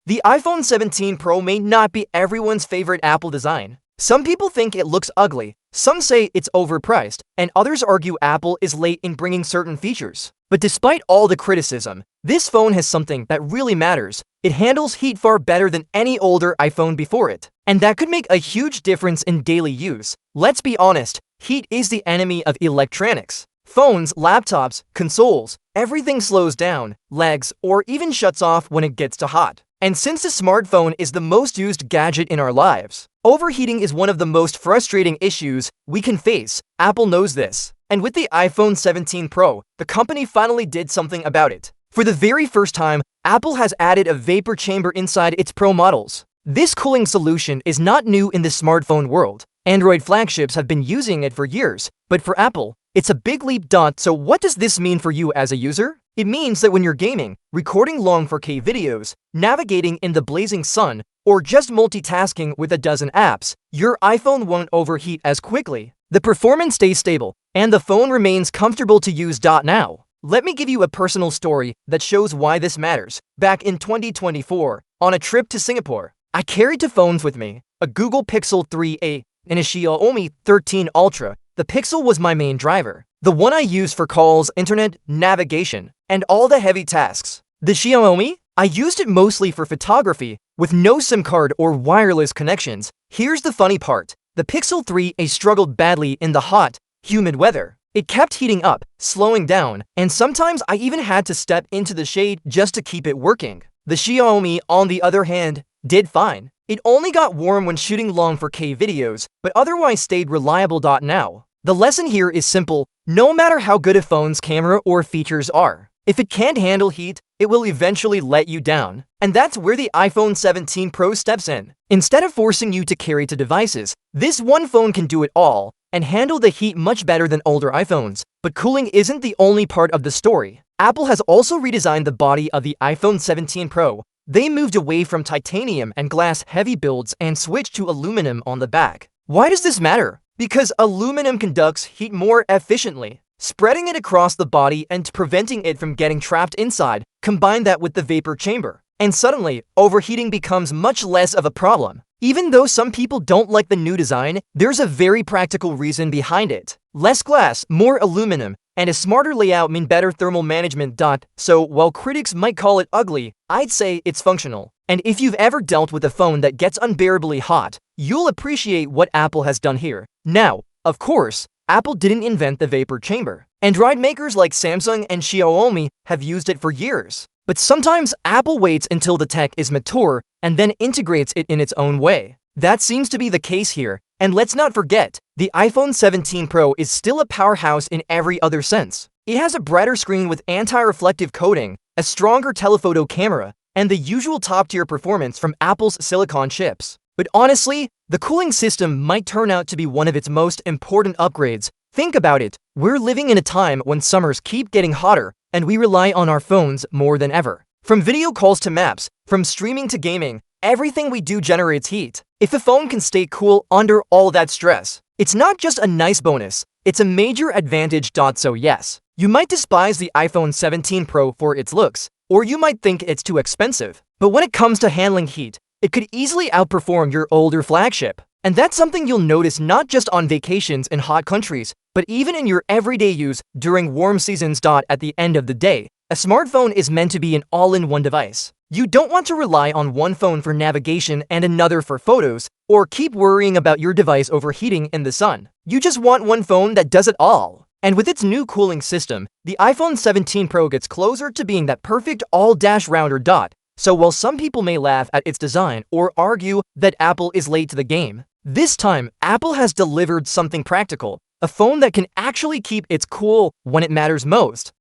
The iPhone 17 Pro may not be everyone's favorite Apple design. Some people think it looks ugly, some say it's overpriced, and others argue Apple is late in bringing certain features. But despite all the criticism, this phone has something that really matters. It handles heat far better than any older iPhone before it. And that could make a huge difference in daily use. Let's be honest, heat is the enemy of electronics. Phones, laptops, consoles, everything slows down, lags, or even shuts off when it gets too hot. And since the smartphone is the most used gadget in our lives, overheating is one of the most frustrating issues we can face. Apple knows this. And with the iPhone 17 Pro, the company finally did something about it. For the very first time, Apple has added a vapor chamber inside its Pro models. This cooling solution is not new in the smartphone world. Android flagships have been using it for years, but for Apple, it's a big leap. So what does this mean for you as a user? It means that when you're gaming, recording long 4K videos, navigating in the blazing sun, or just multitasking with a dozen apps, your iPhone won't overheat as quickly. The performance stays stable, and the phone remains comfortable to use. Now, let me give you a personal story that shows why this matters. Back in 2024, on a trip to Singapore, I carried two phones with me, a Google Pixel 3a and a Xiaomi 13 Ultra. The Pixel was my main driver, the one I used for calls, internet, navigation, and all the heavy tasks. The Xiaomi? I used it mostly for photography, with no SIM card or wireless connections. Here's the funny part. The Pixel 3a struggled badly in the hot, humid weather. It kept heating up, slowing down, and sometimes I even had to step into the shade just to keep it working. The Xiaomi, on the other hand, did fine. It only got warm when shooting long 4K videos, but otherwise stayed reliable. Now, the lesson here is simple. No matter how good a phone's camera or features are, if it can't handle heat, it will eventually let you down. And that's where the iPhone 17 Pro steps in. Instead of forcing you to carry two devices, this one phone can do it all and handle the heat much better than older iPhones. But cooling isn't the only part of the story. Apple has also redesigned the body of the iPhone 17 Pro. They moved away from titanium and glass heavy builds and switched to aluminum on the back. Why does this matter? Because aluminum conducts heat more efficiently, spreading it across the body and preventing it from getting trapped inside. Combine that with the vapor chamber, and suddenly, overheating becomes much less of a problem. Even though some people don't like the new design, there's a very practical reason behind it. Less glass, more aluminum, and a smarter layout mean better thermal management. So while critics might call it ugly, I'd say it's functional. And if you've ever dealt with a phone that gets unbearably hot, you'll appreciate what Apple has done here. Now, of course, Apple didn't invent the vapor chamber. Android makers like Samsung and Xiaomi have used it for years. But sometimes Apple waits until the tech is mature and then integrates it in its own way. That seems to be the case here. And let's not forget, the iPhone 17 Pro is still a powerhouse in every other sense. It has a brighter screen with anti-reflective coating, a stronger telephoto camera, and the usual top-tier performance from Apple's silicon chips. But honestly, the cooling system might turn out to be one of its most important upgrades. Think about it. We're living in a time when summers keep getting hotter, and we rely on our phones more than ever. From video calls to maps, from streaming to gaming, everything we do generates heat. If a phone can stay cool under all that stress, it's not just a nice bonus, it's a major advantage. So yes, you might despise the iPhone 17 Pro for its looks, or you might think it's too expensive. But when it comes to handling heat, it could easily outperform your older flagship. And that's something you'll notice not just on vacations in hot countries, but even in your everyday use during warm seasons. At the end of the day, a smartphone is meant to be an all-in-one device. You don't want to rely on one phone for navigation and another for photos, or keep worrying about your device overheating in the sun. You just want one phone that does it all. And with its new cooling system, the iPhone 17 Pro gets closer to being that perfect all-rounder. So while some people may laugh at its design or argue that Apple is late to the game, this time Apple has delivered something practical, a phone that can actually keep its cool when it matters most.